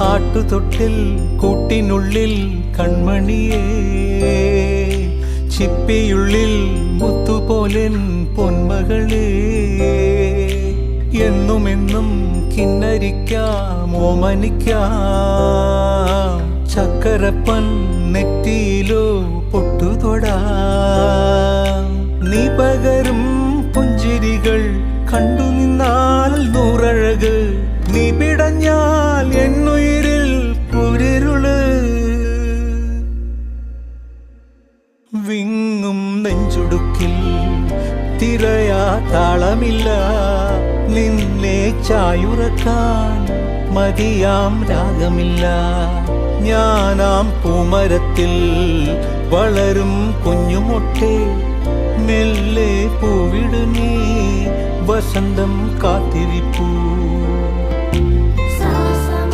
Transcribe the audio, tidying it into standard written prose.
ആട്ടുതൊട്ടിൽ കൂട്ടിനുള്ളിൽ കൺമണിയേ, ചിപ്പിയുള്ളിൽ മുത്തുപോലെൻ പൊന്മകളേ, എന്നുമെന്നും കിന്നരിക്കാം ഓമനിക്കാം, ചക്കരപ്പൻ നെറ്റിയിലോ പൊട്ടുതൊടാം. നീ പകരും പുഞ്ചിരികൾ കണ്ടു നിന്നാൽ നൂറഴക്, നീ പിടഞ്ഞാൽ എന്നുയിരിൽ കുരിരുള്. വിങ്ങും നെഞ്ചുടുക്കിൽ തിരയാ താളമില്ല, നിന്നെ ചായുറക്കാൻ മതിയാം രാഗമില്ല. ഞാനാം പൂമരത്തിൽ വളരും കുഞ്ഞുമൊട്ടെ, മെല്ലെ പൂവിടു നീ വസന്തം കാത്തിരിപ്പൂ.